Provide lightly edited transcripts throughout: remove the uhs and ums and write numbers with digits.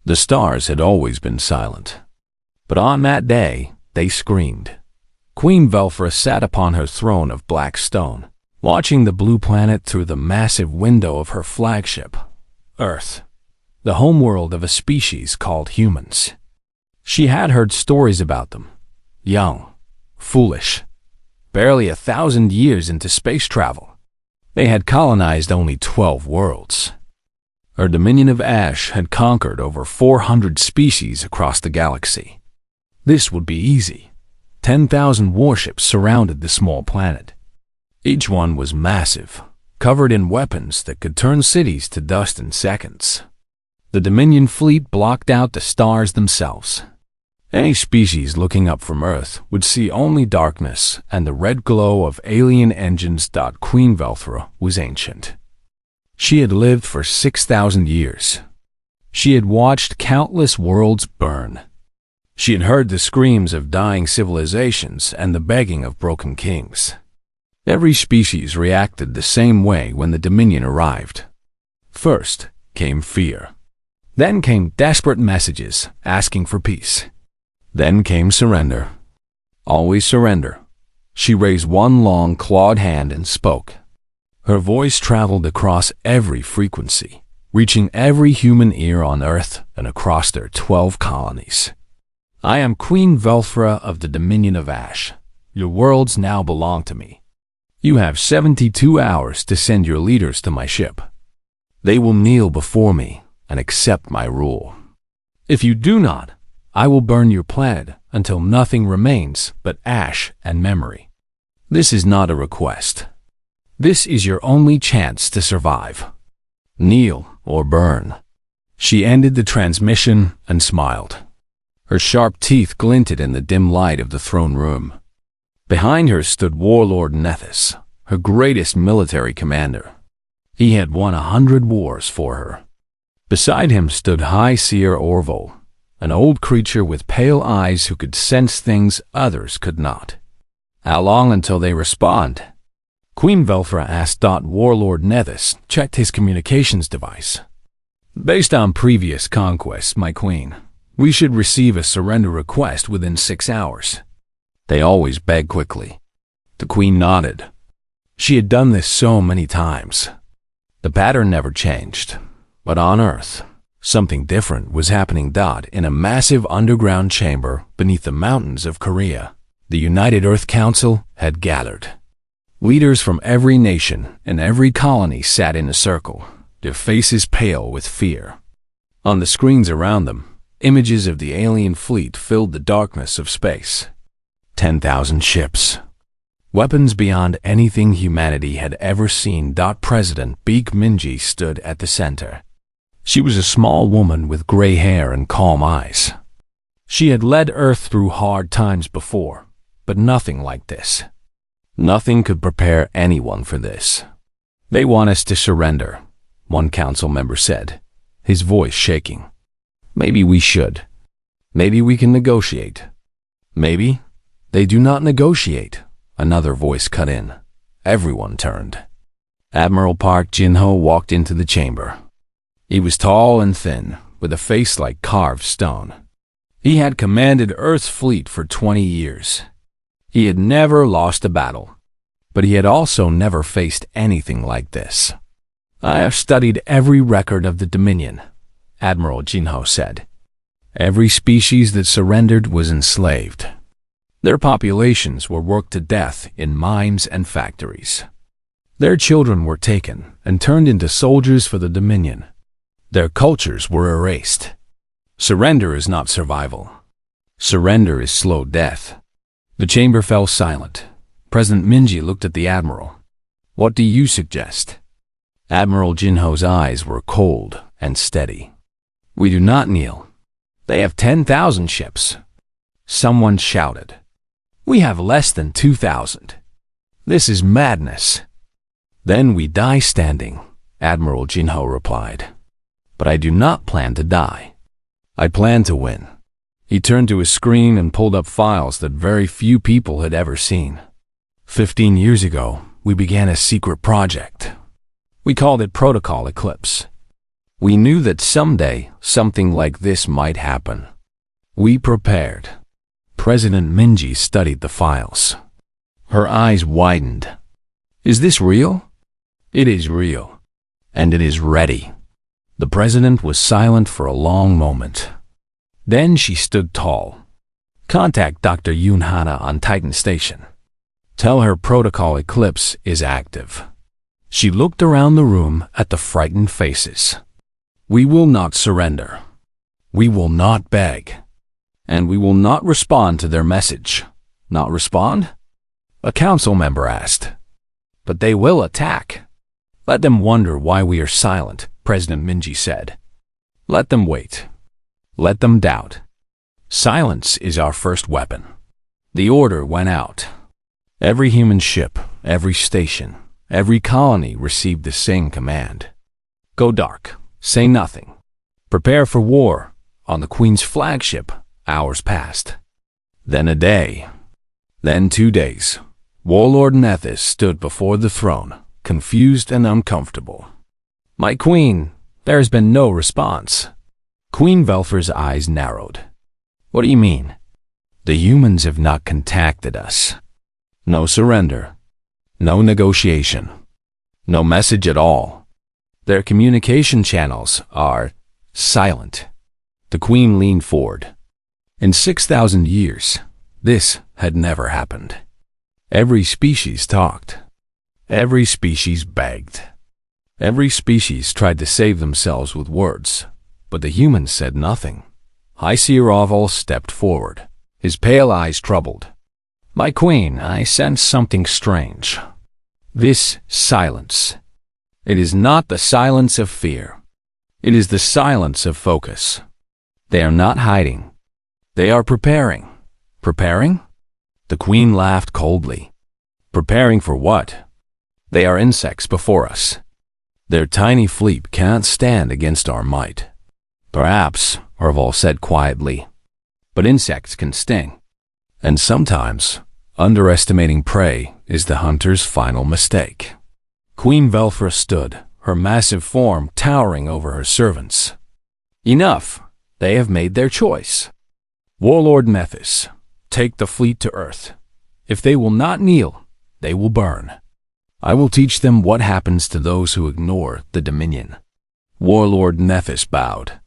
The stars had always been silent, but on that day they screamed. Queen Velphra sat upon her throne of black stone, watching the blue planet through the massive window of her flagship, Earth, the homeworld of a species called humans. She had heard stories about them, young, foolish, barely 1,000 years into space travel. They had colonized only 12 worlds. Her dominion of ash had conquered over 400 species across the galaxy. This would be easy. 10,000 warships surrounded the small planet. Each one was massive, covered in weapons that could turn cities to dust in seconds. The Dominion fleet blocked out the stars themselves. Any species looking up from Earth would see only darkness and the red glow of alien engines. Queen Velphra was ancient. She had lived for 6,000 years. She had watched countless worlds burn. She had heard the screams of dying civilizations and the begging of broken kings. Every species reacted the same way when the Dominion arrived. First came fear. Then came desperate messages asking for peace. Then came surrender. Always surrender. She raised one long clawed hand and spoke. Her voice traveled across every frequency, reaching every human ear on Earth and across their 12 colonies. I am Queen Velphra of the Dominion of Ash. Your worlds now belong to me. You have 72 hours to send your leaders to my ship. They will kneel before me and accept my rule. If you do not, I will burn your planet until nothing remains but ash and memory. This is not a request. This is your only chance to survive. Kneel or burn. She ended the transmission and smiled. Her sharp teeth glinted in the dim light of the throne room. Behind her stood Warlord Nethys, her greatest military commander. He had won 100 wars for her. Beside him stood High Seer Orville, an old creature with pale eyes who could sense things others could not. How long until they respond? Queen Velphra asked. Warlord Nethys checked his communications device. Based on previous conquests, my queen, we should receive a surrender request within 6 hours. They always beg quickly. The queen nodded. She had done this so many times. The pattern never changed. But on Earth, something different was happening. In a massive underground chamber beneath the mountains of Korea, the United Earth Council had gathered. Leaders from every nation and every colony sat in a circle, their faces pale with fear. On the screens around them, images of the alien fleet filled the darkness of space. 10,000 ships. Weapons beyond anything humanity had ever seen. President Beek Minji stood at the center. She was a small woman with gray hair and calm eyes. She had led Earth through hard times before, but nothing like this. Nothing could prepare anyone for this. They want us to surrender, one council member said, his voice shaking. Maybe we should. Maybe we can negotiate. Maybe they do not negotiate, another voice cut in. Everyone turned. Admiral Park Jin-ho walked into the chamber. He was tall and thin, with a face like carved stone. He had commanded Earth's fleet for 20 years. He had never lost a battle, but he had also never faced anything like this. I have studied every record of the Dominion, Admiral Jin-ho said. Every species that surrendered was enslaved. Their populations were worked to death in mines and factories. Their children were taken and turned into soldiers for the Dominion. Their cultures were erased. Surrender is not survival. Surrender is slow death. The chamber fell silent. President Minji looked at the Admiral. What do you suggest? Admiral Jin-ho's eyes were cold and steady. We do not kneel. They have 10,000 ships. Someone shouted. We have less than 2,000. This is madness. Then we die standing, Admiral Jin-ho replied. But I do not plan to die. I plan to win. He turned to his screen and pulled up files that very few people had ever seen. 15 years ago, we began a secret project. We called it Protocol Eclipse. We knew that someday something like this might happen. We prepared. President Minji studied the files. Her eyes widened. Is this real? It is real. And it is ready. The president was silent for a long moment. Then she stood tall. Contact Dr. Yoon Hana on Titan Station. Tell her Protocol Eclipse is active. She looked around the room at the frightened faces. We will not surrender. We will not beg. And we will not respond to their message. Not respond? A council member asked. But they will attack. Let them wonder why we are silent, President Minji said. Let them wait. Let them doubt. Silence is our first weapon. The order went out. Every human ship, every station, every colony received the same command. Go dark. Say nothing. Prepare for war. On the Queen's flagship, hours passed. Then a day. Then 2 days. Warlord Nethys stood before the throne, confused and uncomfortable. My queen, there has been no response. Queen Velfor's eyes narrowed. What do you mean? The humans have not contacted us. No surrender. No negotiation. No message at all. Their communication channels are silent. The queen leaned forward. In 6,000 years, this had never happened. Every species talked. Every species begged. Every species tried to save themselves with words, but the humans said nothing. High Seer Oval stepped forward, his pale eyes troubled. My queen, I sense something strange. This silence. It is not the silence of fear. It is the silence of focus. They are not hiding. They are preparing. Preparing? The queen laughed coldly. Preparing for what? They are insects before us. Their tiny fleet can't stand against our might. Perhaps, Orval said quietly, but insects can sting. And sometimes, underestimating prey is the hunter's final mistake. Queen Velfor stood, her massive form towering over her servants. Enough. They have made their choice. Warlord Nethys, take the fleet to Earth. If they will not kneel, they will burn. I will teach them what happens to those who ignore the Dominion. Warlord Nethys bowed.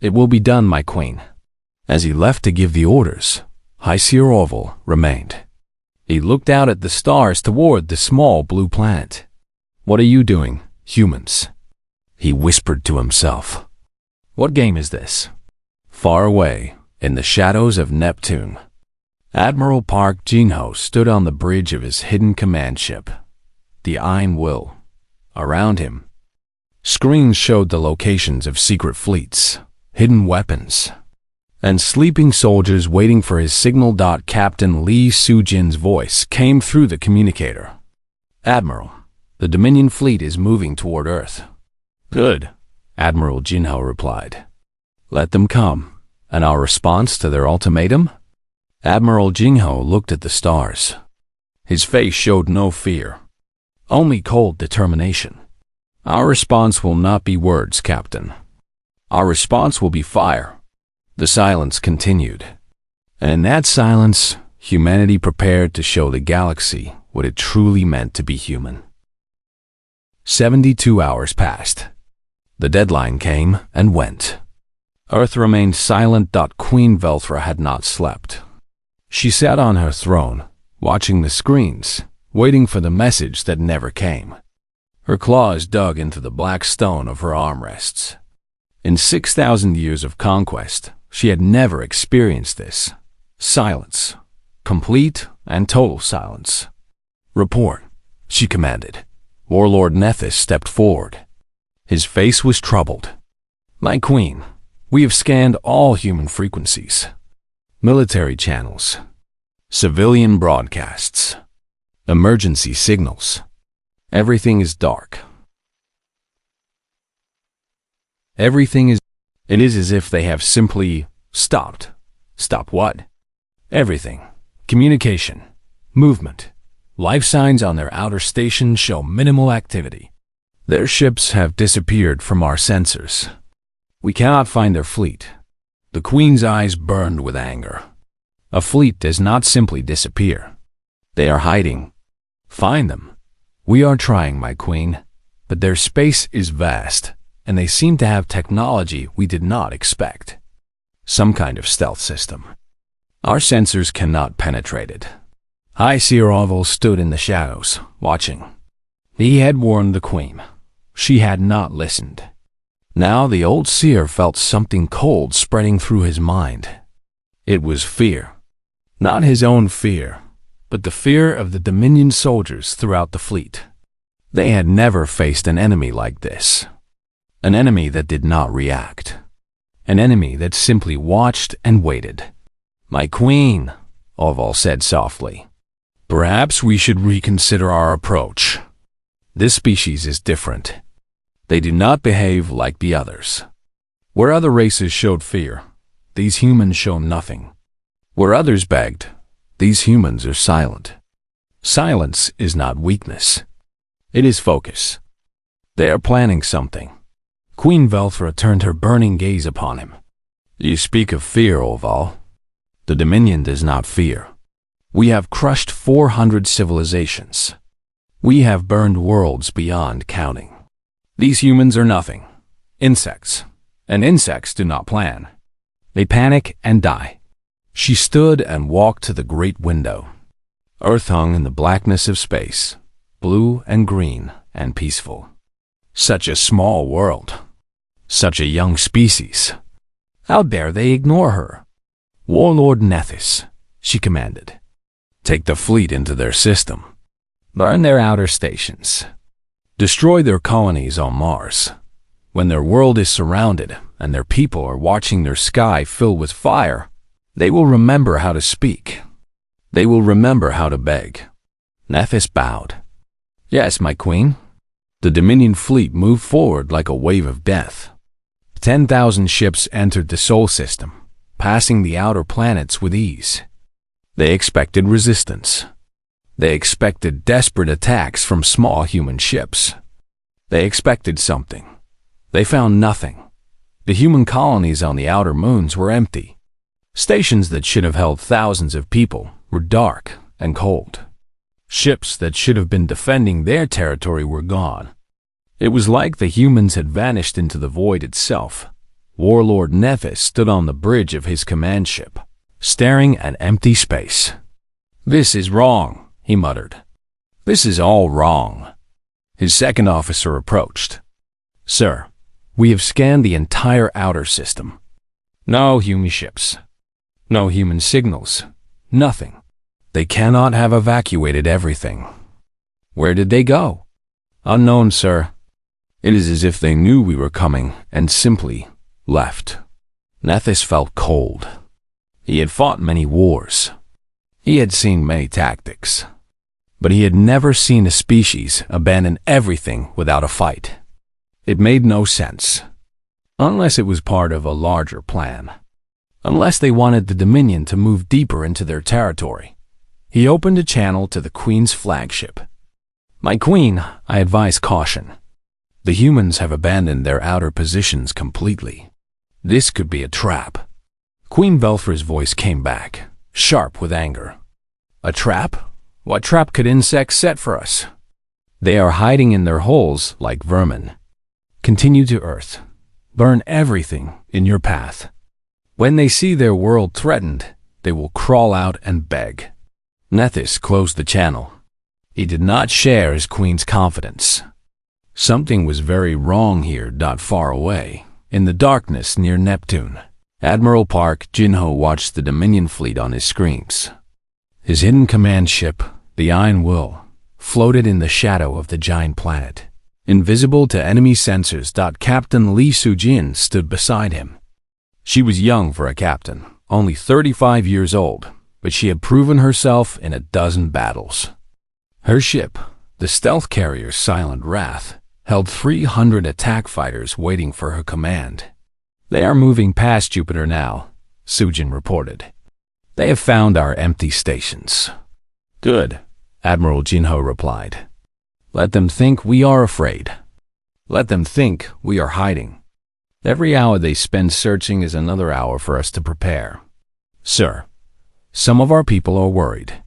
It will be done, my queen. As he left to give the orders, High Seer Orval remained. He looked out at the stars toward the small blue planet. What are you doing, humans? He whispered to himself. What game is this? Far away, in the shadows of Neptune, Admiral Park Jin-ho stood on the bridge of his hidden command ship, the Ain Will. Around him, screens showed the locations of secret fleets, hidden weapons, and sleeping soldiers waiting for his signal. Captain Lee Soo-jin's voice came through the communicator. Admiral, the Dominion fleet is moving toward Earth. Good, Admiral Jin-ho replied. Let them come. And our response to their ultimatum? Admiral Jin-ho looked at the stars. His face showed no fear, only cold determination. Our response will not be words, Captain. Our response will be fire. The silence continued. And in that silence, humanity prepared to show the galaxy what it truly meant to be human. 72 hours passed. The deadline came and went. Earth remained silent. Queen Velfor had not slept. She sat on her throne, watching the screens, waiting for the message that never came. Her claws dug into the black stone of her armrests. In 6,000 years of conquest, she had never experienced this. Silence. Complete and total silence. Report, she commanded. Warlord Nethys stepped forward. His face was troubled. My queen, we have scanned all human frequencies. Military channels. Civilian broadcasts. Emergency signals. Everything is dark. Everything is... It is as if they have simply stopped. Stop what? Everything. Communication. Movement. Life signs on their outer station show minimal activity. Their ships have disappeared from our sensors. We cannot find their fleet. The Queen's eyes burned with anger. A fleet does not simply disappear. They are hiding. Find them. We are trying, my Queen, but their space is vast, and they seem to have technology we did not expect. Some kind of stealth system. Our sensors cannot penetrate it. High Seer Orville stood in the shadows, watching. He had warned the Queen. She had not listened. Now the old seer felt something cold spreading through his mind. It was fear. Not his own fear, but the fear of the Dominion soldiers throughout the fleet. They had never faced an enemy like this. An enemy that did not react. An enemy that simply watched and waited. My Queen, Orville said softly. Perhaps we should reconsider our approach. This species is different. They do not behave like the others. Where other races showed fear, these humans show nothing. Where others begged, these humans are silent. Silence is not weakness. It is focus. They are planning something. Queen Velthra turned her burning gaze upon him. You speak of fear, Orville. The Dominion does not fear. We have crushed 400 civilizations. We have burned worlds beyond counting. These humans are nothing. Insects. And insects do not plan. They panic and die. She stood and walked to the great window. Earth hung in the blackness of space, blue and green and peaceful. Such a small world. Such a young species. How dare they ignore her? Warlord Nethys, she commanded. Take the fleet into their system. Burn their outer stations. Destroy their colonies on Mars. When their world is surrounded and their people are watching their sky fill with fire, they will remember how to speak. They will remember how to beg. Nethys bowed. Yes, my Queen. The Dominion fleet moved forward like a wave of death. 10,000 ships entered the Sol system, passing the outer planets with ease. They expected resistance. They expected desperate attacks from small human ships. They expected something. They found nothing. The human colonies on the outer moons were empty. Stations that should have held thousands of people were dark and cold. Ships that should have been defending their territory were gone. It was like the humans had vanished into the void itself. Warlord Nethys stood on the bridge of his command ship, staring at empty space. This is wrong, he muttered. This is all wrong. His second officer approached. Sir, we have scanned the entire outer system. No human ships. No human signals. Nothing. They cannot have evacuated everything. Where did they go? Unknown, sir. It is as if they knew we were coming and simply left. Nethys felt cold. He had fought many wars. He had seen many tactics. But he had never seen a species abandon everything without a fight. It made no sense. Unless it was part of a larger plan. Unless they wanted the Dominion to move deeper into their territory. He opened a channel to the Queen's flagship. My Queen, I advise caution. The humans have abandoned their outer positions completely. This could be a trap. Queen Velthra's voice came back, sharp with anger. A trap? What trap could insects set for us? They are hiding in their holes like vermin. Continue to Earth. Burn everything in your path. When they see their world threatened, they will crawl out and beg. Nethys closed the channel. He did not share his Queen's confidence. Something was very wrong here, not far away, in the darkness near Neptune. Admiral Park Jinho watched the Dominion fleet on his screens. His hidden command ship, the Iron Will, floated in the shadow of the giant planet. Invisible to enemy sensors. Captain Lee Sujin stood beside him. She was young for a captain, only 35 years old, but she had proven herself in a dozen battles. Her ship, the stealth carrier Silent Wrath, held 300 attack fighters waiting for her command. They are moving past Jupiter now, Sujin reported. They have found our empty stations. Good, Admiral Jinho replied. Let them think we are afraid. Let them think we are hiding. Every hour they spend searching is another hour for us to prepare. Sir, some of our people are worried.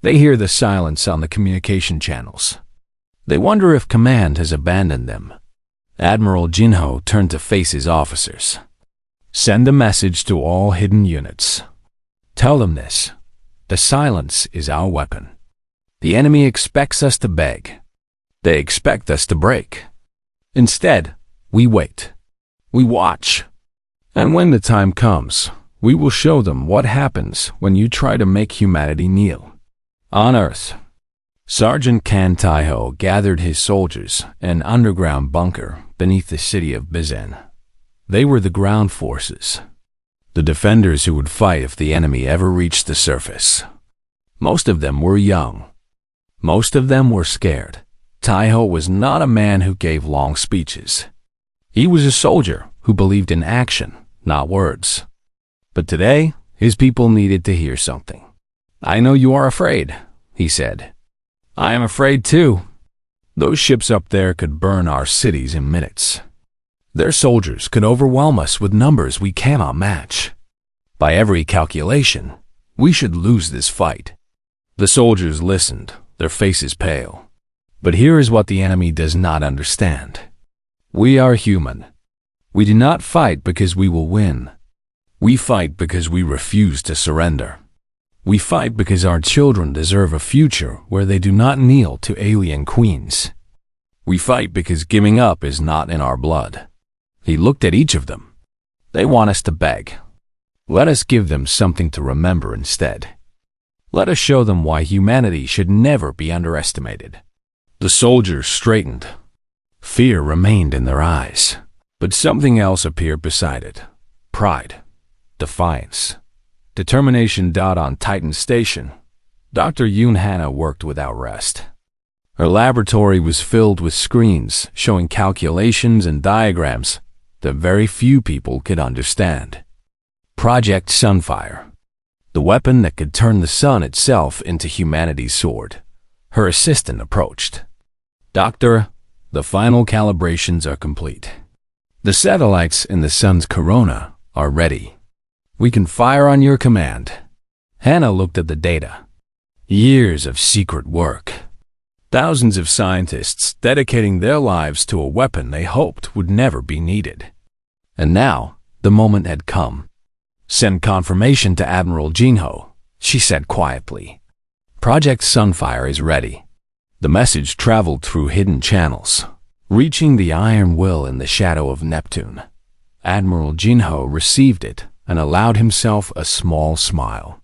They hear the silence on the communication channels. They wonder if command has abandoned them. Admiral Jinho turned to face his officers. Send a message to all hidden units. Tell them this. The silence is our weapon. The enemy expects us to beg. They expect us to break. Instead, we wait. We watch. And when the time comes, we will show them what happens when you try to make humanity kneel. On Earth, Sergeant Kan Taiho gathered his soldiers in an underground bunker beneath the city of Bizen. They were the ground forces, the defenders who would fight if the enemy ever reached the surface. Most of them were young. Most of them were scared. Taiho was not a man who gave long speeches. He was a soldier who believed in action, not words. But today, his people needed to hear something. I know you are afraid, he said. I am afraid too. Those ships up there could burn our cities in minutes. Their soldiers could overwhelm us with numbers we cannot match. By every calculation, we should lose this fight. The soldiers listened, their faces pale. But here is what the enemy does not understand. We are human. We do not fight because we will win. We fight because we refuse to surrender. We fight because our children deserve a future where they do not kneel to alien queens. We fight because giving up is not in our blood. He looked at each of them. They want us to beg. Let us give them something to remember instead. Let us show them why humanity should never be underestimated. The soldiers straightened. Fear remained in their eyes, but something else appeared beside it. Pride, defiance, determination. On Titan Station, Dr. Yoon Hana worked without rest. Her laboratory was filled with screens showing calculations and diagrams that very few people could understand. Project Sunfire, the weapon that could turn the sun itself into humanity's sword. Her assistant approached. Doctor, the final calibrations are complete. The satellites in the sun's corona are ready. We can fire on your command. Hannah looked at the data. Years of secret work. Thousands of scientists dedicating their lives to a weapon they hoped would never be needed. And now, the moment had come. Send confirmation to Admiral Jinho, she said quietly. Project Sunfire is ready. The message traveled through hidden channels, reaching the iron will in the shadow of Neptune. Admiral Jinho received it and allowed himself a small smile.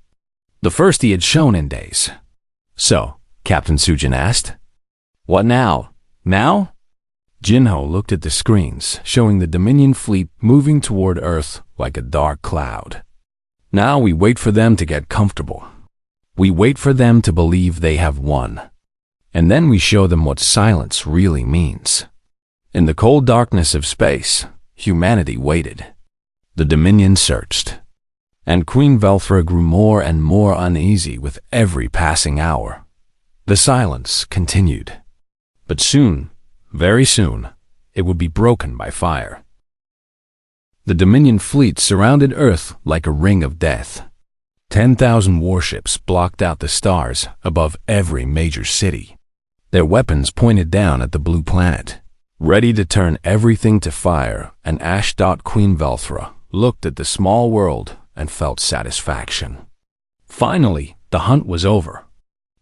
The first he had shown in days. So, Captain Sujin asked, what now? Now? Jinho looked at the screens, showing the Dominion fleet moving toward Earth like a dark cloud. Now we wait for them to get comfortable. We wait for them to believe they have won. And then we show them what silence really means. In the cold darkness of space, humanity waited. The Dominion searched. And Queen Velthra grew more and more uneasy with every passing hour. The silence continued. But soon, very soon, it would be broken by fire. The Dominion fleet surrounded Earth like a ring of death. 10,000 warships blocked out the stars above every major city. Their weapons pointed down at the blue planet, ready to turn everything to fire, and ash. Queen Velthra looked at the small world and felt satisfaction. Finally, the hunt was over.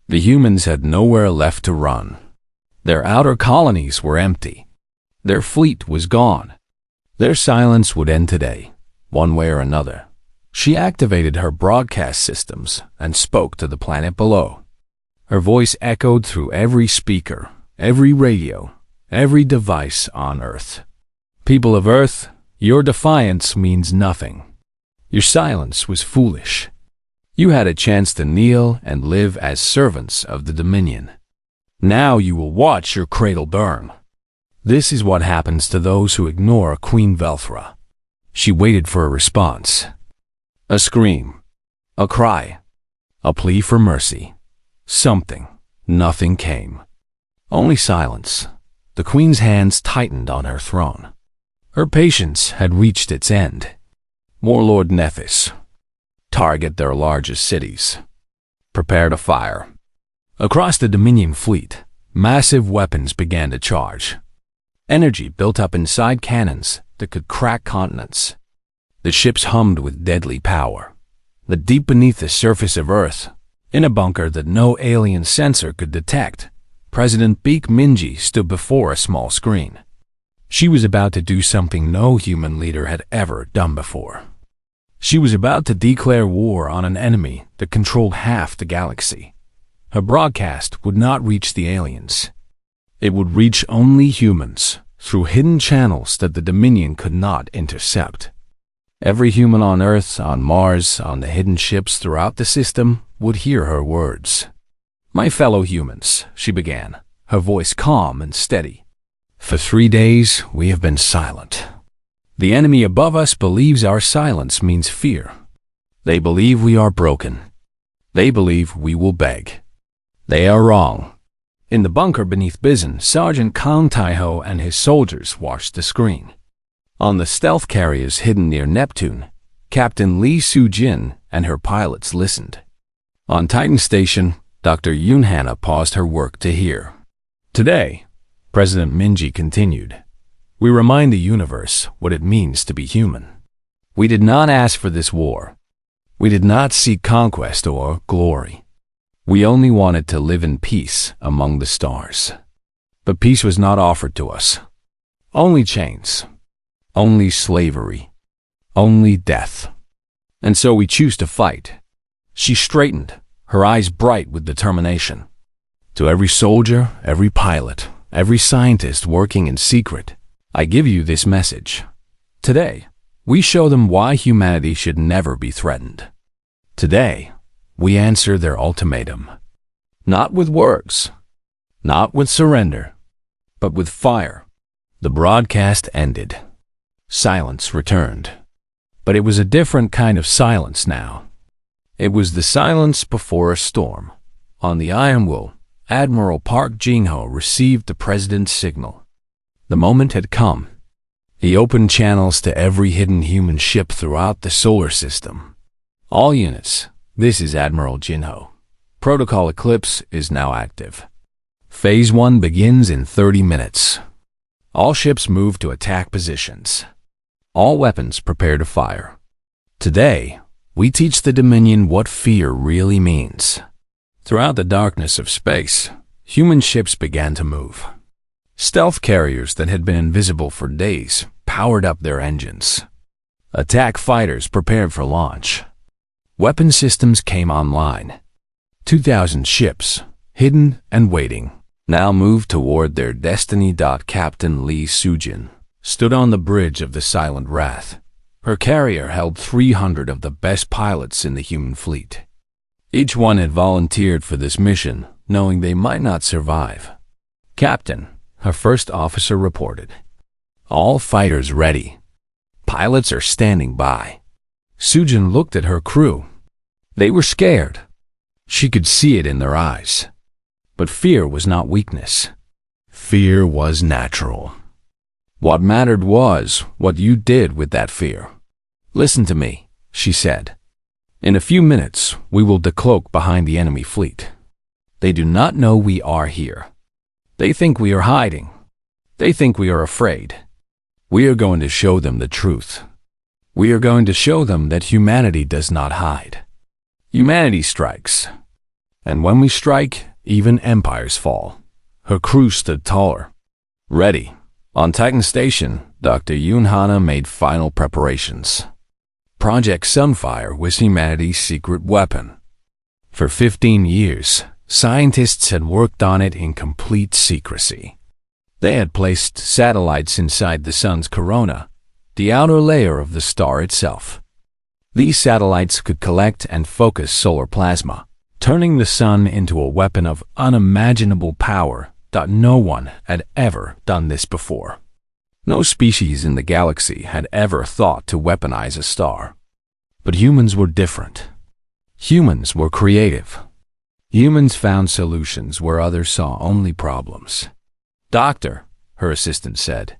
The humans had nowhere left to run. Their outer colonies were empty. Their fleet was gone. Their silence would end today, one way or another. She activated her broadcast systems and spoke to the planet below. Her voice echoed through every speaker, every radio, every device on Earth. People of Earth, your defiance means nothing. Your silence was foolish. You had a chance to kneel and live as servants of the Dominion. Now you will watch your cradle burn. This is what happens to those who ignore Queen Velthra. She waited for a response. A scream, a cry, a plea for mercy. Something. Nothing came. Only silence. the Queen's hands tightened on her throne. Her patience had reached its end. Warlord Nephis. Target their largest cities. Prepare to fire. Across the Dominion fleet, massive weapons began to charge. Energy built up inside cannons that could crack continents. The ships hummed with deadly power. But deep beneath the surface of Earth, in a bunker that no alien sensor could detect, President Beek Minji stood before a small screen. She was about to do something no human leader had ever done before. She was about to declare war on an enemy that controlled half the galaxy. Her broadcast would not reach the aliens. It would reach only humans through hidden channels that the Dominion could not intercept. Every human on Earth, on Mars, on the hidden ships throughout the system would hear her words. My fellow humans, she began, her voice calm and steady. For 3 days, we have been silent. The enemy above us believes our silence means fear. They believe we are broken. They believe we will beg. They are wrong. In the bunker beneath Bizen, Sergeant Kang Taiho and his soldiers watched the screen. On the stealth carriers hidden near Neptune, Captain Lee Soo-jin and her pilots listened. On Titan Station, Dr. Yoon Hana paused her work to hear. Today, President Minji continued, we remind the universe what it means to be human. We did not ask for this war. We did not seek conquest or glory. We only wanted to live in peace among the stars. But peace was not offered to us. Only chains. Only slavery. Only death. And so we choose to fight. She straightened, her eyes bright with determination. To every soldier, every pilot, every scientist working in secret, I give you this message. Today, we show them why humanity should never be threatened. Today, we answer their ultimatum. Not with words, not with surrender, but with fire. The broadcast ended. Silence returned. But it was a different kind of silence now. It was the silence before a storm. On the Ironwool, Admiral Park Jin-ho received the president's signal. The moment had come. He opened channels to every hidden human ship throughout the solar system. All units, this is Admiral Jin-ho. Protocol Eclipse is now active. Phase 1 begins in 30 minutes. All ships move to attack positions. All weapons prepare to fire. Today, we teach the Dominion what fear really means. Throughout the darkness of space, human ships began to move. Stealth carriers that had been invisible for days powered up their engines. Attack fighters prepared for launch. Weapon systems came online. 2,000 ships, hidden and waiting, now moved toward their destiny. Captain Lee Soo-jin stood on the bridge of the Silent Wrath. Her carrier held 300 of the best pilots in the human fleet. Each one had volunteered for this mission, knowing they might not survive. Captain, her first officer reported. All fighters ready. Pilots are standing by. Soo-jin looked at her crew. They were scared. She could see it in their eyes. But fear was not weakness. Fear was natural. What mattered was what you did with that fear. Listen to me, she said. In a few minutes, we will decloak behind the enemy fleet. They do not know we are here. They think we are hiding. They think we are afraid. We are going to show them the truth. We are going to show them that humanity does not hide. Humanity strikes. And when we strike, even empires fall. Her crew stood taller. Ready. On Titan Station, Dr. Yoon Hana made final preparations. Project Sunfire was humanity's secret weapon. For 15 years, scientists had worked on it in complete secrecy. They had placed satellites inside the sun's corona, the outer layer of the star itself. These satellites could collect and focus solar plasma, turning the sun into a weapon of unimaginable power. No one had ever done this before. No species in the galaxy had ever thought to weaponize a star. But humans were different. Humans were creative. Humans found solutions where others saw only problems. Doctor, her assistant said.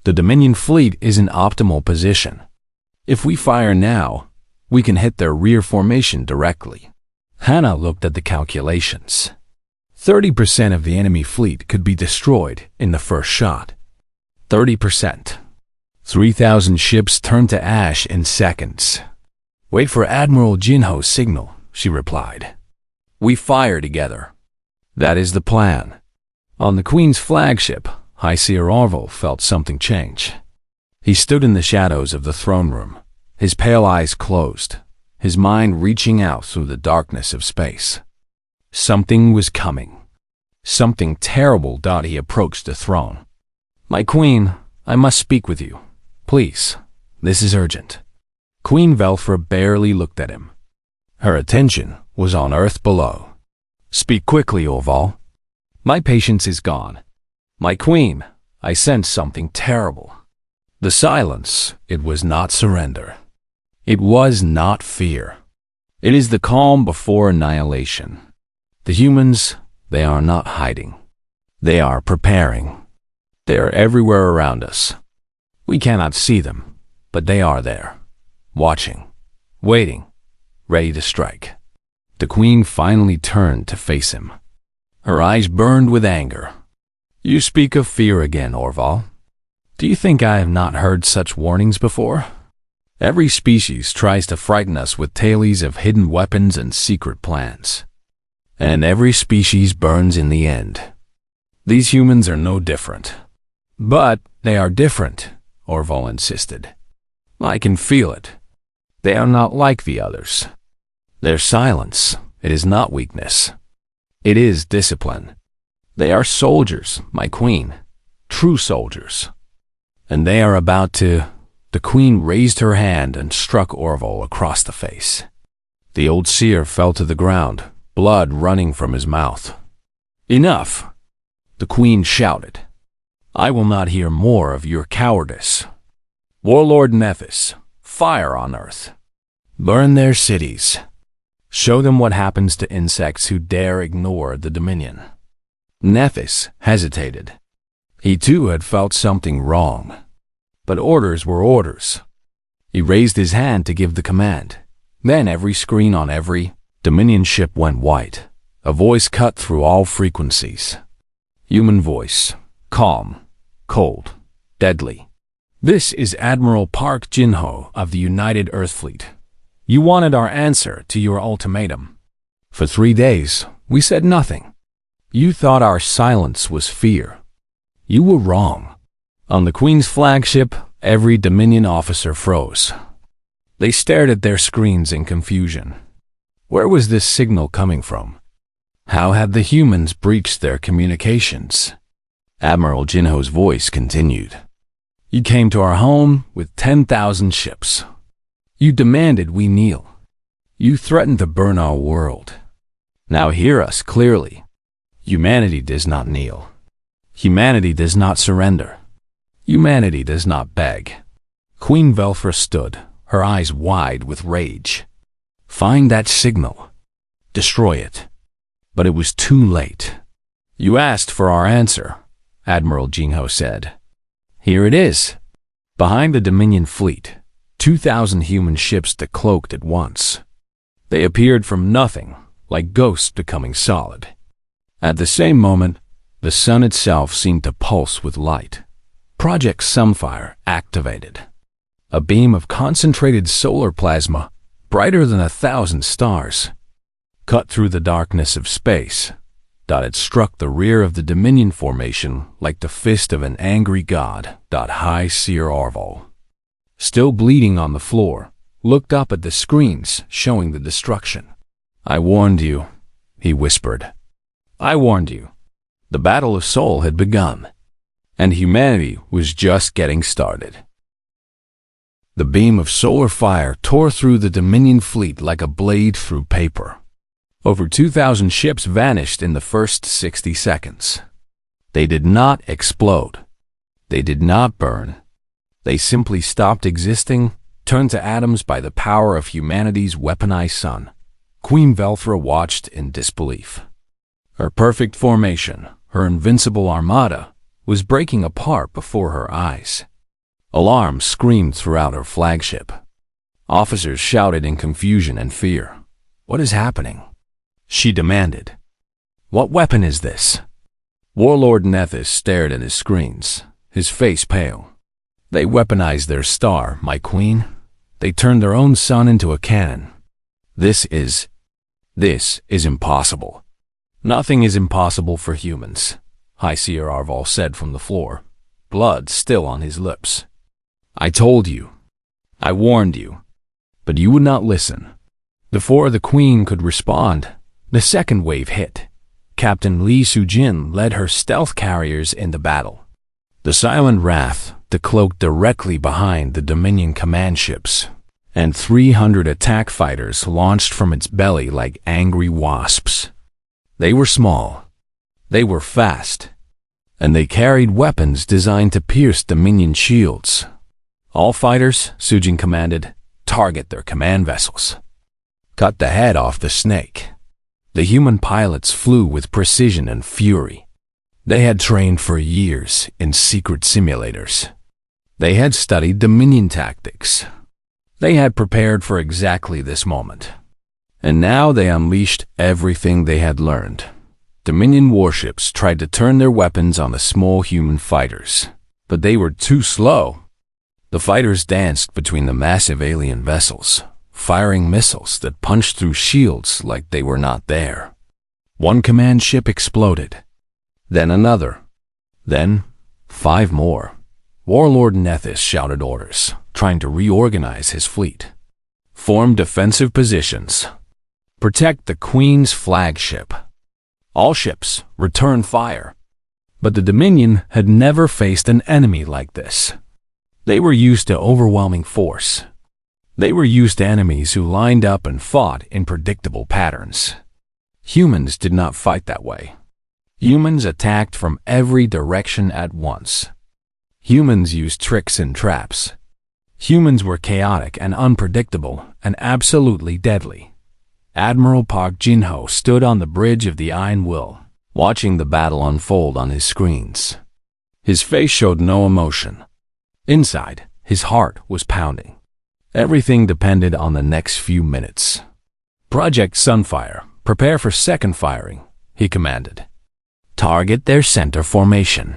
The Dominion fleet is in optimal position. If we fire now, we can hit their rear formation directly. Hannah looked at the calculations. 30% of the enemy fleet could be destroyed in the first shot. 30%. 3,000 ships turned to ash in seconds. Wait for Admiral Jinho's signal, she replied. We fire together. That is the plan. On the Queen's flagship, High Seer Orville felt something change. He stood in the shadows of the throne room, his pale eyes closed, his mind reaching out through the darkness of space. Something was coming. Something terrible. He approached the throne. My queen, I must speak with you. Please, this is urgent. Queen Velfra barely looked at him. Her attention was on Earth below. Speak quickly, Orval. My patience is gone. My queen, I sense something terrible. The silence, it was not surrender. It was not fear. It is the calm before annihilation. The humans, they are not hiding. They are preparing. They are everywhere around us. We cannot see them, but they are there, watching, waiting, ready to strike. The queen finally turned to face him. Her eyes burned with anger. You speak of fear again, Orval. Do you think I have not heard such warnings before? Every species tries to frighten us with tales of hidden weapons and secret plans. And every species burns in the end. These humans are no different. But they are different, Orval insisted. I can feel it. They are not like the others. Their silence, it is not weakness. It is discipline. They are soldiers, my queen, true soldiers. And they are about to... The queen raised her hand and struck Orval across the face. The old seer fell to the ground, blood running from his mouth. Enough! The queen shouted. I will not hear more of your cowardice. Warlord Nephis, fire on Earth. Burn their cities. Show them what happens to insects who dare ignore the Dominion. Nephis hesitated. He too had felt something wrong. But orders were orders. He raised his hand to give the command. Then every screen on every Dominion ship went white. A voice cut through all frequencies. Human voice. Calm. Cold. Deadly. This is Admiral Park Jinho of the United Earth Fleet. You wanted our answer to your ultimatum. For 3 days, we said nothing. You thought our silence was fear. You were wrong. On the Queen's flagship, every Dominion officer froze. They stared at their screens in confusion. Where was this signal coming from? How had the humans breached their communications? Admiral Jinho's voice continued. You came to our home with 10,000 ships. You demanded we kneel. You threatened to burn our world. Now hear us clearly. Humanity does not kneel. Humanity does not surrender. Humanity does not beg. Queen Velfra stood, her eyes wide with rage. Find that signal. Destroy it. But it was too late. You asked for our answer, Admiral Jinho said. Here it is. Behind the Dominion fleet, 2,000 human ships decloaked at once. They appeared from nothing, like ghosts becoming solid. At the same moment, the sun itself seemed to pulse with light. Project Sunfire activated. A beam of concentrated solar plasma, brighter than 1,000 stars, cut through the darkness of space. It struck the rear of the Dominion formation like the fist of an angry god. High Seer Orval, still bleeding on the floor, looked up at the screens showing the destruction. I warned you, he whispered. I warned you. The Battle of Sol had begun, and humanity was just getting started. The beam of solar fire tore through the Dominion fleet like a blade through paper. Over 2,000 ships vanished in the first 60 seconds. They did not explode. They did not burn. They simply stopped existing, turned to atoms by the power of humanity's weaponized sun. Queen Velfra watched in disbelief. Her perfect formation, her invincible armada, was breaking apart before her eyes. Alarms screamed throughout her flagship. Officers shouted in confusion and fear. "What is happening?" she demanded. "What weapon is this?" Warlord Nethys stared at his screens, his face pale. "They weaponized their star, my queen. They turned their own sun into a cannon. This is impossible." "Nothing is impossible for humans," High Seer Arval said from the floor, blood still on his lips. "I told you. I warned you. But you would not listen." Before the queen could respond, the second wave hit. Captain Li Sujin led her stealth carriers into battle. The Silent Wrath decloaked directly behind the Dominion command ships, and 300 attack fighters launched from its belly like angry wasps. They were small, they were fast, and they carried weapons designed to pierce Dominion shields. "All fighters," Sujin commanded, "target their command vessels. Cut the head off the snake." The human pilots flew with precision and fury. They had trained for years in secret simulators. They had studied Dominion tactics. They had prepared for exactly this moment. And now they unleashed everything they had learned. Dominion warships tried to turn their weapons on the small human fighters, but they were too slow. The fighters danced between the massive alien vessels, firing missiles that punched through shields like they were not there. One command ship exploded, then another, then 5 more. Warlord Nethys shouted orders, trying to reorganize his fleet. "Form defensive positions. Protect the Queen's flagship. All ships, return fire." But the Dominion had never faced an enemy like this. They were used to overwhelming force. They were used to enemies who lined up and fought in predictable patterns. Humans did not fight that way. Humans attacked from every direction at once. Humans used tricks and traps. Humans were chaotic and unpredictable and absolutely deadly. Admiral Park Jinho stood on the bridge of the Iron Will, watching the battle unfold on his screens. His face showed no emotion. Inside, his heart was pounding. Everything depended on the next few minutes. "Project Sunfire, prepare for second firing," he commanded. "Target their center formation."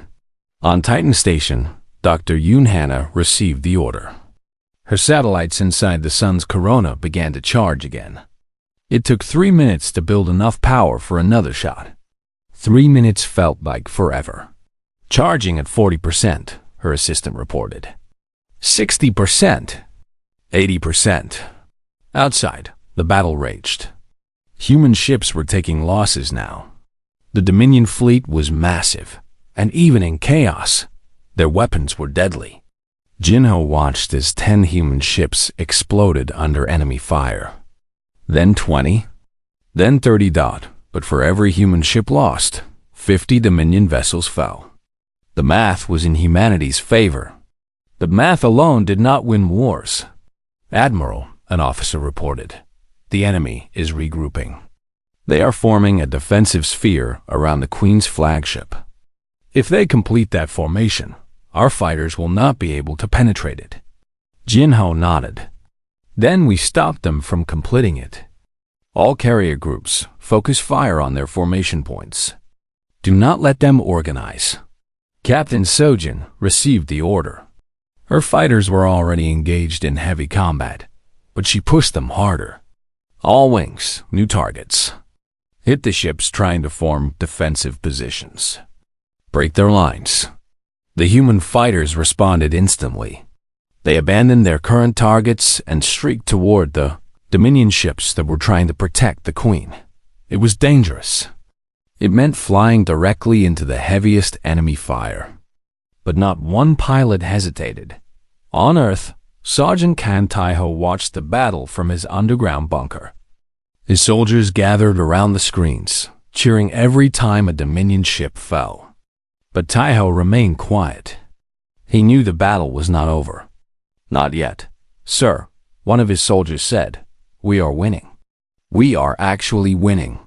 On Titan Station, Dr. Yoon Hannah received the order. Her satellites inside the sun's corona began to charge again. It took 3 minutes to build enough power for another shot. 3 minutes felt like forever. "Charging at 40%, her assistant reported. 60%. 80%. Outside, the battle raged. Human ships were taking losses now. The Dominion fleet was massive, and even in chaos, their weapons were deadly. Jinho watched as 10 human ships exploded under enemy fire. Then 20, then 30. But for every human ship lost, 50 Dominion vessels fell. The math was in humanity's favor. But math alone did not win wars. "Admiral," an officer reported, "the enemy is regrouping. They are forming a defensive sphere around the Queen's flagship. If they complete that formation, our fighters will not be able to penetrate it." Jinho nodded. "Then we stop them from completing it. All carrier groups, focus fire on their formation points. Do not let them organize." Captain Sojin received the order. Her fighters were already engaged in heavy combat, but she pushed them harder. "All wings, new targets. Hit the ships trying to form defensive positions. Break their lines." The human fighters responded instantly. They abandoned their current targets and streaked toward the Dominion ships that were trying to protect the Queen. It was dangerous. It meant flying directly into the heaviest enemy fire. But not one pilot hesitated. On Earth, Sergeant Kan Taiho watched the battle from his underground bunker. His soldiers gathered around the screens, cheering every time a Dominion ship fell. But Taiho remained quiet. He knew the battle was not over. "Not yet, sir," one of his soldiers said. "We are winning. We are actually winning."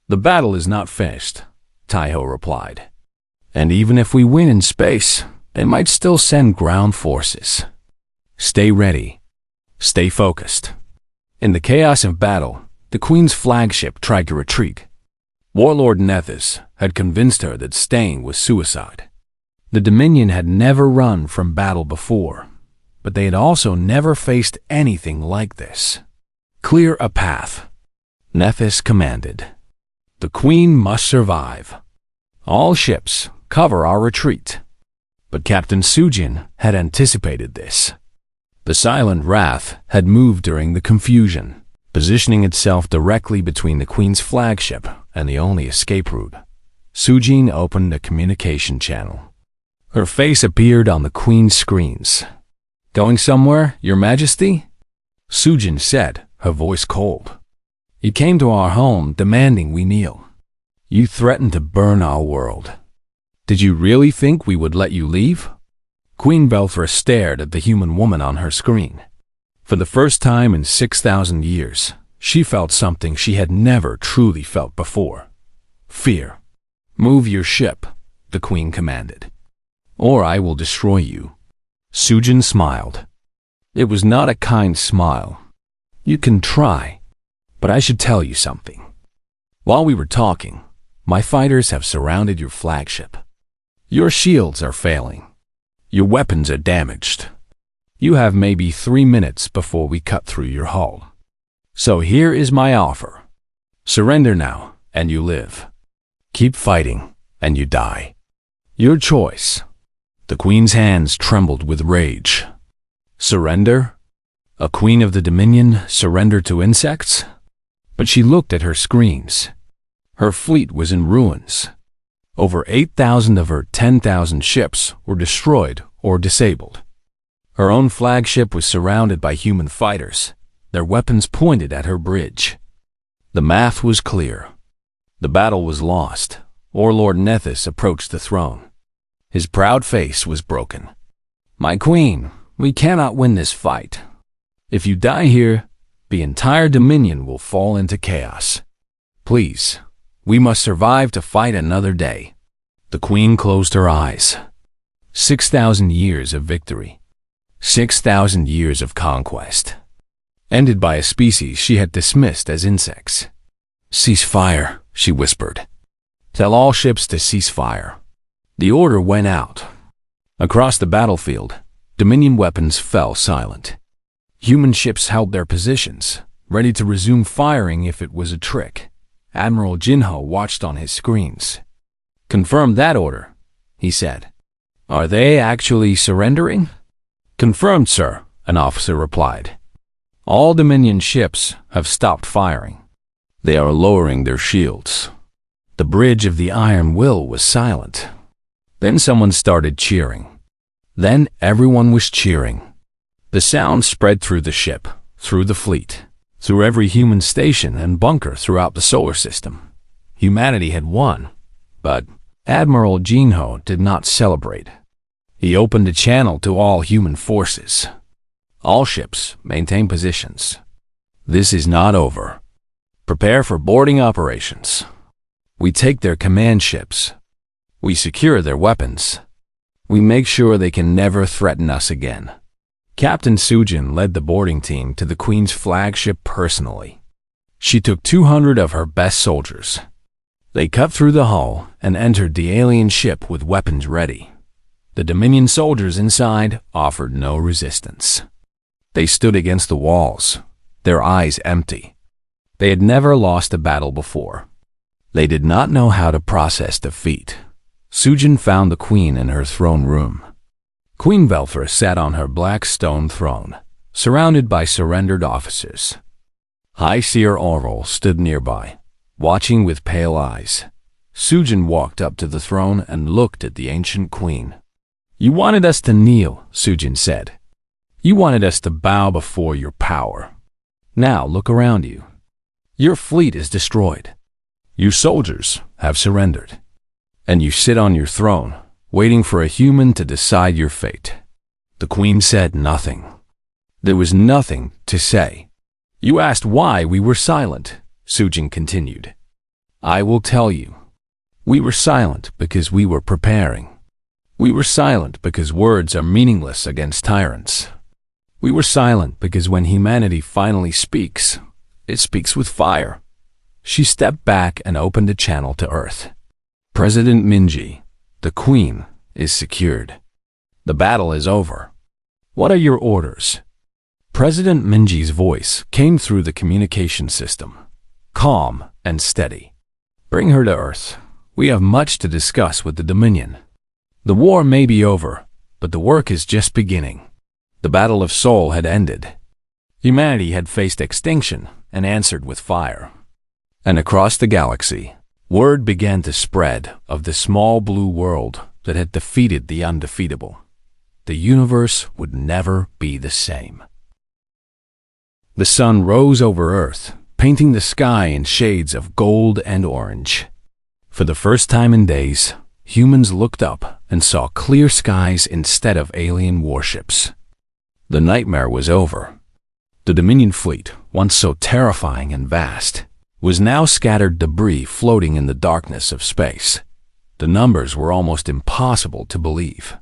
"The battle is not finished," Taiho replied. And even if we win in space, they might still send ground forces. Stay ready. Stay focused. In the chaos of battle, the Queen's flagship tried to retreat. Warlord Nethys had convinced her that staying was suicide. The Dominion had never run from battle before, but they had also never faced anything like this. Clear a path, Nethys commanded. The Queen must survive. All ships, cover our retreat. But Captain Sujin had anticipated this. The Silent Wrath had moved during the confusion, positioning itself directly between the Queen's flagship and the only escape route. Sujin opened a communication channel. Her face appeared on the Queen's screens. "Going somewhere, Your Majesty?" Sujin said, her voice cold. "You came to our home demanding we kneel. You threatened to burn our world. Did you really think we would let you leave?" Queen Belphra stared at the human woman on her screen. For the first time in 6,000 years, she felt something she had never truly felt before. Fear. "Move your ship," the Queen commanded, "or I will destroy you." Sujin smiled. It was not a kind smile. "You can try, but I should tell you something. While we were talking, my fighters have surrounded your flagship. Your shields are failing. Your weapons are damaged. You have maybe 3 minutes before we cut through your hull. So here is my offer. Surrender now, and you live. Keep fighting, and you die. Your choice." The Queen's hands trembled with rage. Surrender? A queen of the Dominion surrender to insects? But she looked at her screens. Her fleet was in ruins. Over 8,000 of her 10,000 ships were destroyed or disabled. Her own flagship was surrounded by human fighters, their weapons pointed at her bridge. The math was clear. The battle was lost. Warlord Nethys approached the throne. His proud face was broken. "My queen, we cannot win this fight. If you die here, the entire Dominion will fall into chaos. Please, we must survive to fight another day." The Queen closed her eyes. 6,000 years of victory. 6,000 years of conquest. Ended by a species she had dismissed as insects. "Cease fire," she whispered. "Tell all ships to cease fire." The order went out. Across the battlefield, Dominion weapons fell silent. Human ships held their positions, ready to resume firing if it was a trick. Admiral Jinho watched on his screens. "Confirm that order," he said. "Are they actually surrendering?" "Confirmed, sir," an officer replied. "All Dominion ships have stopped firing. They are lowering their shields." The bridge of the Iron Will was silent. Then someone started cheering. Then everyone was cheering. The sound spread through the ship, through the fleet, through every human station and bunker throughout the solar system. Humanity had won, but Admiral Jinho did not celebrate. He opened a channel to all human forces. "All ships, maintain positions. This is not over. Prepare for boarding operations. We take their command ships. We secure their weapons. We make sure they can never threaten us again." Captain Sujin led the boarding team to the Queen's flagship personally. She took 200 of her best soldiers. They cut through the hull and entered the alien ship with weapons ready. The Dominion soldiers inside offered no resistance. They stood against the walls, their eyes empty. They had never lost a battle before. They did not know how to process defeat. Sujin found the Queen in her throne room. Queen Belphra sat on her black stone throne, surrounded by surrendered officers. High Seer Aurel stood nearby, watching with pale eyes. Sujin walked up to the throne and looked at the ancient queen. "You wanted us to kneel," Sujin said. "You wanted us to bow before your power. Now look around you. Your fleet is destroyed. Your soldiers have surrendered. And you sit on your throne, waiting for a human to decide your fate." The Queen said nothing. There was nothing to say. "You asked why we were silent," Sujin continued. "I will tell you. We were silent because we were preparing. We were silent because words are meaningless against tyrants. We were silent because when humanity finally speaks, it speaks with fire. She stepped back and opened a channel to Earth. President Minji, the Queen, is secured. The battle is over. What are your orders? President Minji's voice came through the communication system, calm and steady. Bring her to Earth. We have much to discuss with the Dominion. The war may be over, but the work is just beginning. The Battle of Seoul had ended. Humanity had faced extinction and answered with fire. And across the galaxy, word began to spread of the small blue world that had defeated the undefeatable. The universe would never be the same. The sun rose over Earth, painting the sky in shades of gold and orange. For the first time in days, humans looked up and saw clear skies instead of alien warships. The nightmare was over. The Dominion fleet, once so terrifying and vast, was now scattered debris floating in the darkness of space. The numbers were almost impossible to believe.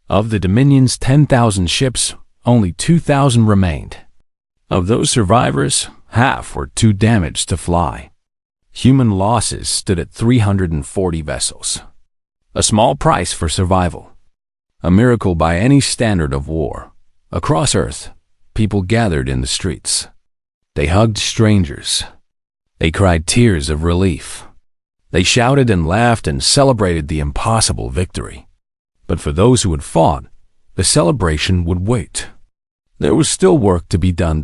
Of the Dominion's 10,000 ships, only 2,000 remained. Of those survivors, half were too damaged to fly. Human losses stood at 340 vessels. A small price for survival. A miracle by any standard of war. Across Earth, people gathered in the streets. They hugged strangers. They cried tears of relief. They shouted and laughed and celebrated the impossible victory. But for those who had fought, the celebration would wait. There was still work to be done.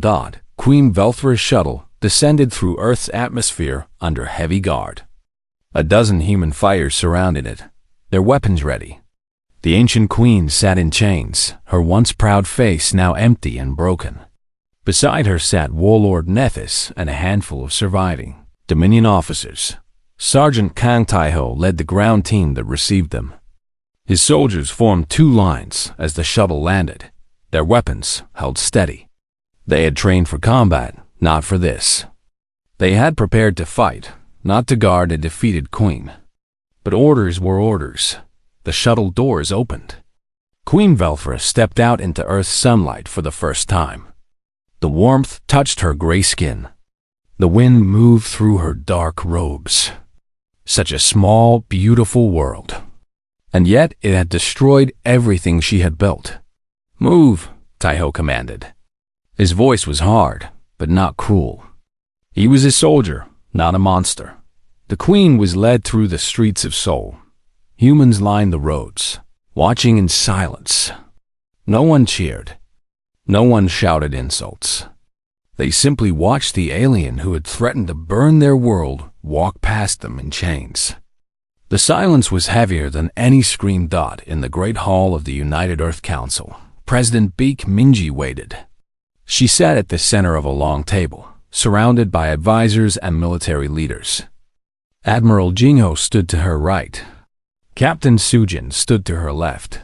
Queen Velthra's shuttle descended through Earth's atmosphere under heavy guard. A dozen human fighters surrounded it, their weapons ready. The ancient queen sat in chains, her once proud face now empty and broken. Beside her sat Warlord Nethys and a handful of surviving Dominion officers. Sergeant Kang Taiho led the ground team that received them. His soldiers formed two lines as the shuttle landed, their weapons held steady. They had trained for combat, not for this. They had prepared to fight, not to guard a defeated queen. But orders were orders. The shuttle doors opened. Queen Velthra stepped out into Earth's sunlight for the first time. The warmth touched her gray skin. The wind moved through her dark robes. Such a small, beautiful world. And yet it had destroyed everything she had built. Move, Taiho commanded. His voice was hard, but not cruel. He was a soldier, not a monster. The queen was led through the streets of Seoul. Humans lined the roads, watching in silence. No one cheered. No one shouted insults. They simply watched the alien who had threatened to burn their world walk past them in chains. The silence was heavier than any scream. In the Great Hall of the United Earth Council, President Beek Minji waited. She sat at the center of a long table, surrounded by advisors and military leaders. Admiral Jingho stood to her right. Captain Sujin stood to her left.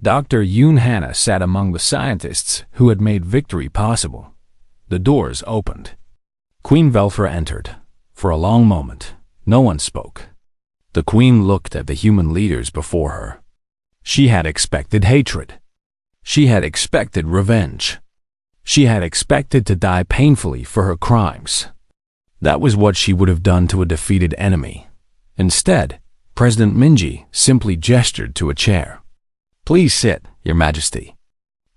Dr. Yoon Hana sat among the scientists who had made victory possible. The doors opened. Queen Velthra entered. For a long moment, no one spoke. The queen looked at the human leaders before her. She had expected hatred. She had expected revenge. She had expected to die painfully for her crimes. That was what she would have done to a defeated enemy. Instead, President Minji simply gestured to a chair. Please sit, Your Majesty.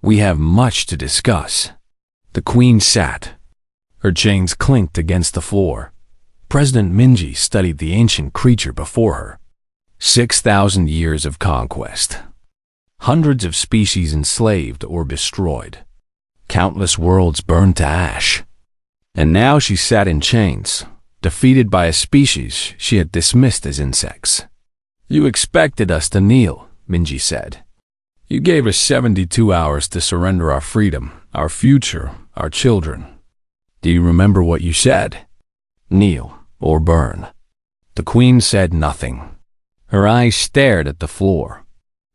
We have much to discuss. The queen sat. Her chains clinked against the floor. President Minji studied the ancient creature before her. 6,000 years of conquest. Hundreds of species enslaved or destroyed. Countless worlds burned to ash. And now she sat in chains, defeated by a species she had dismissed as insects. You expected us to kneel, Minji said. You gave us 72 hours to surrender our freedom, our future, our children. Do you remember what you said? Kneel or burn. The queen said nothing. Her eyes stared at the floor.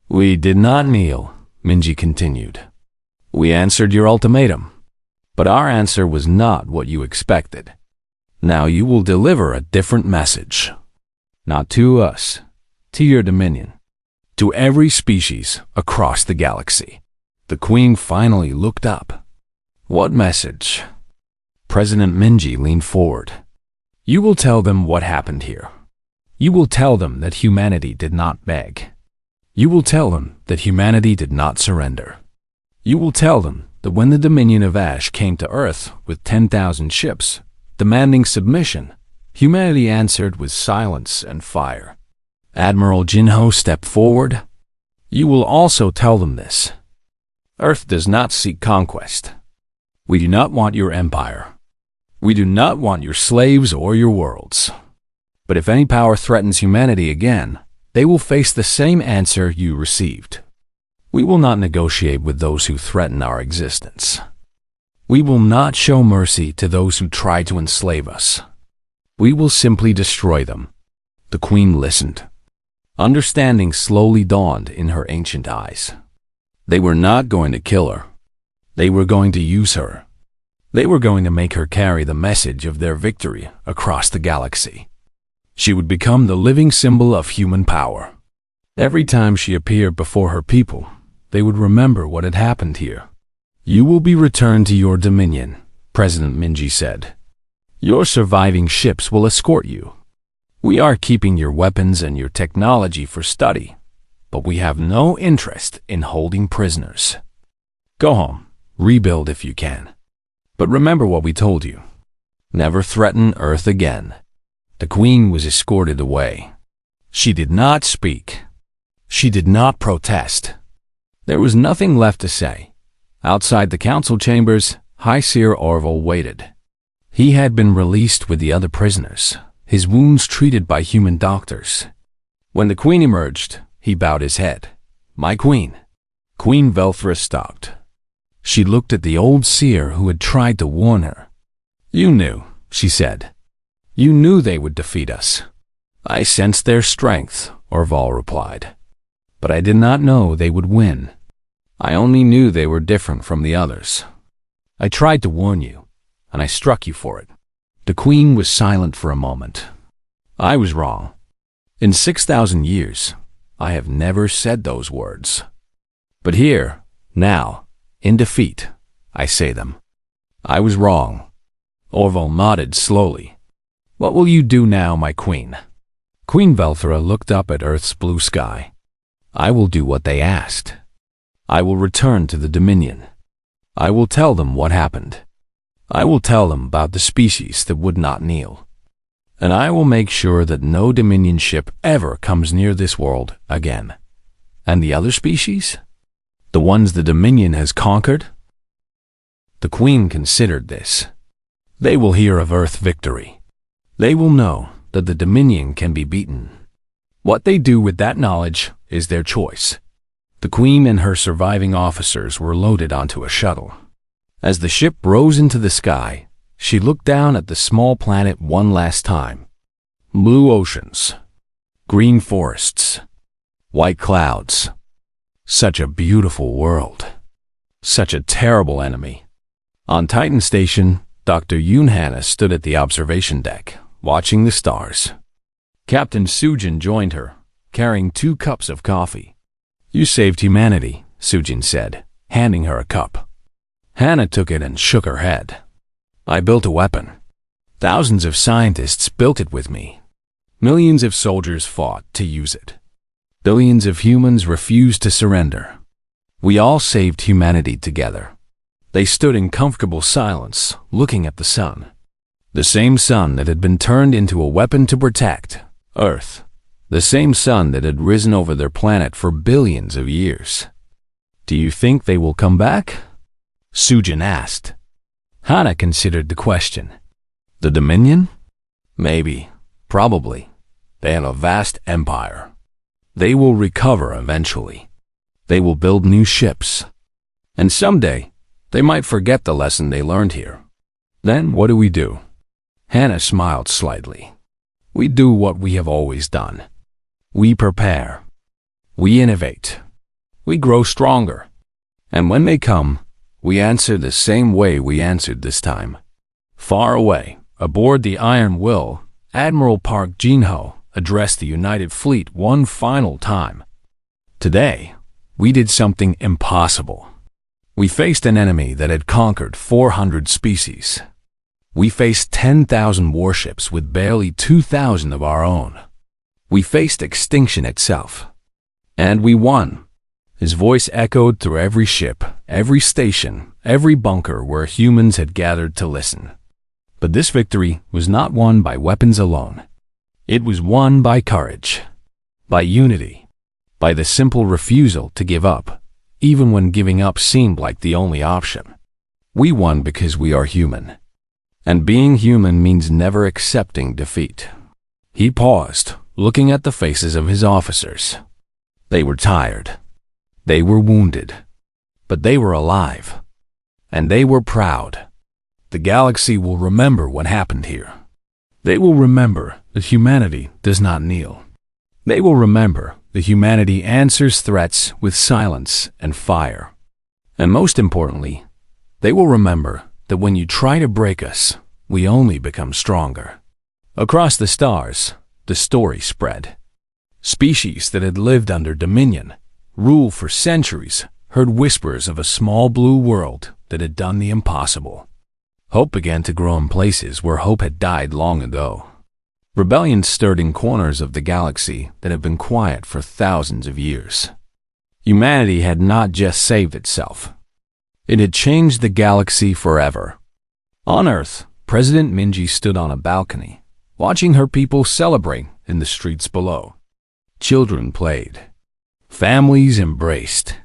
We did not kneel, Minji continued. We answered your ultimatum. But our answer was not what you expected. Now you will deliver a different message. Not to us, to your dominion, to every species across the galaxy. The Queen finally looked up. What message? President Minji leaned forward. You will tell them what happened here. You will tell them that humanity did not beg. You will tell them that humanity did not surrender. You will tell them that when the Dominion of Ash came to Earth with 10,000 ships, demanding submission, humanity answered with silence and fire. Admiral Jinho stepped forward. You will also tell them this. Earth does not seek conquest. We do not want your empire. We do not want your slaves or your worlds. But if any power threatens humanity again, they will face the same answer you received. We will not negotiate with those who threaten our existence. We will not show mercy to those who try to enslave us. We will simply destroy them. The Queen listened. Understanding slowly dawned in her ancient eyes. They were not going to kill her. They were going to use her. They were going to make her carry the message of their victory across the galaxy. She would become the living symbol of human power. Every time she appeared before her people, they would remember what had happened here. You will be returned to your dominion, President Minji said. Your surviving ships will escort you. We are keeping your weapons and your technology for study, but we have no interest in holding prisoners. Go home, rebuild if you can. But remember what we told you. Never threaten Earth again. The Queen was escorted away. She did not speak. She did not protest. There was nothing left to say. Outside the council chambers, High Seer Orville waited. He had been released with the other prisoners, his wounds treated by human doctors. When the Queen emerged, he bowed his head. My Queen. Queen Velphra stopped. She looked at the old seer who had tried to warn her. You knew, she said. You knew they would defeat us. I sensed their strength, Orville replied. But I did not know they would win. I only knew they were different from the others. I tried to warn you, and I struck you for it. The Queen was silent for a moment. I was wrong. In 6,000 years, I have never said those words. But here, now, in defeat, I say them. I was wrong. Orville nodded slowly. What will you do now, my Queen? Queen Velphra looked up at Earth's blue sky. I will do what they asked. I will return to the Dominion. I will tell them what happened. I will tell them about the species that would not kneel. And I will make sure that no Dominion ship ever comes near this world again. And the other species? The ones the Dominion has conquered? The Queen considered this. They will hear of Earth victory. They will know that the Dominion can be beaten. What they do with that knowledge is their choice. The Queen and her surviving officers were loaded onto a shuttle. As the ship rose into the sky, she looked down at the small planet one last time. Blue oceans, green forests, white clouds. Such a beautiful world. Such a terrible enemy. On Titan Station, Dr. Yoon Hana stood at the observation deck, watching the stars. Captain Sujin joined her, carrying 2 cups of coffee. You saved humanity, Sujin said, handing her a cup. Hana took it and shook her head. I built a weapon. Thousands of scientists built it with me. Millions of soldiers fought to use it. Billions of humans refused to surrender. We all saved humanity together. They stood in comfortable silence, looking at the sun. The same sun that had been turned into a weapon to protect Earth. The same sun that had risen over their planet for billions of years. Do you think they will come back? Sujin asked. Hana considered the question. The Dominion? Maybe. Probably. They have a vast empire. They will recover eventually. They will build new ships. And someday, they might forget the lesson they learned here. Then what do we do? Hana smiled slightly. We do what we have always done. We prepare. We innovate. We grow stronger. And when they come, we answer the same way we answered this time. Far away, aboard the Iron Will, Admiral Park Jinho, addressed the United Fleet one final time. Today, we did something impossible. We faced an enemy that had conquered 400 species. We faced 10,000 warships with barely 2,000 of our own. We faced extinction itself. And we won. His voice echoed through every ship, every station, every bunker where humans had gathered to listen. But this victory was not won by weapons alone. It was won by courage, by unity, by the simple refusal to give up, even when giving up seemed like the only option. We won because we are human. And being human means never accepting defeat. He paused, looking at the faces of his officers. They were tired. They were wounded. But they were alive. And they were proud. The galaxy will remember what happened here. They will remember that humanity does not kneel. They will remember that humanity answers threats with silence and fire. And most importantly, they will remember that when you try to break us, we only become stronger. Across the stars, the story spread. Species that had lived under dominion, rule for centuries, heard whispers of a small blue world that had done the impossible. Hope began to grow in places where hope had died long ago. Rebellion stirred in corners of the galaxy that had been quiet for thousands of years. Humanity had not just saved itself. It had changed the galaxy forever. On Earth, President Minji stood on a balcony, watching her people celebrate in the streets below. Children played. Families embraced.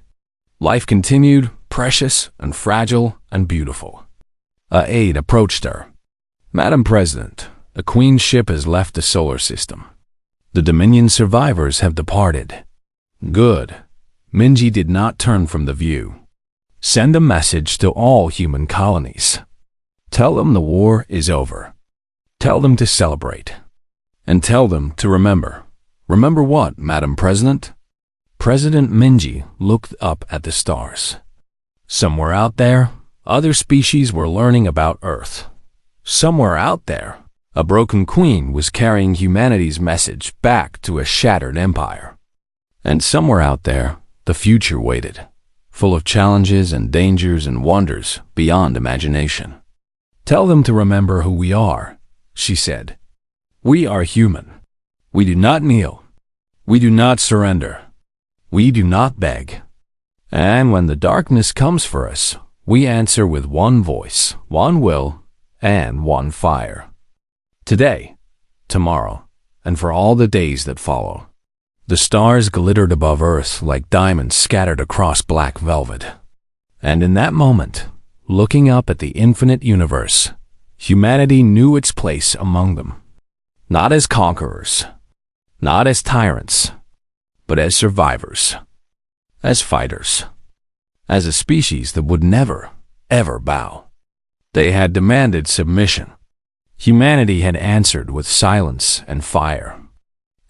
Life continued, precious and fragile and beautiful. A aide approached her. "Madam President, the Queen's ship has left the solar system. The Dominion survivors have departed." Good. Minji did not turn from the view. "Send a message to all human colonies. Tell them the war is over. Tell them to celebrate. And tell them to remember." "Remember what, Madam President?" President Minji looked up at the stars. Somewhere out there, other species were learning about Earth. Somewhere out there, a broken queen was carrying humanity's message back to a shattered empire. And somewhere out there, the future waited, full of challenges and dangers and wonders beyond imagination. "Tell them to remember who we are," she said. "We are human. We do not kneel. We do not surrender. We do not beg. And when the darkness comes for us, we answer with one voice, one will, and one fire. Today, tomorrow, and for all the days that follow." The stars glittered above Earth like diamonds scattered across black velvet. And in that moment, looking up at the infinite universe, humanity knew its place among them. Not as conquerors, not as tyrants, but as survivors, as fighters, as a species that would never, ever bow. They had demanded submission. Humanity had answered with silence and fire.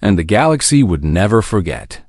And the galaxy would never forget.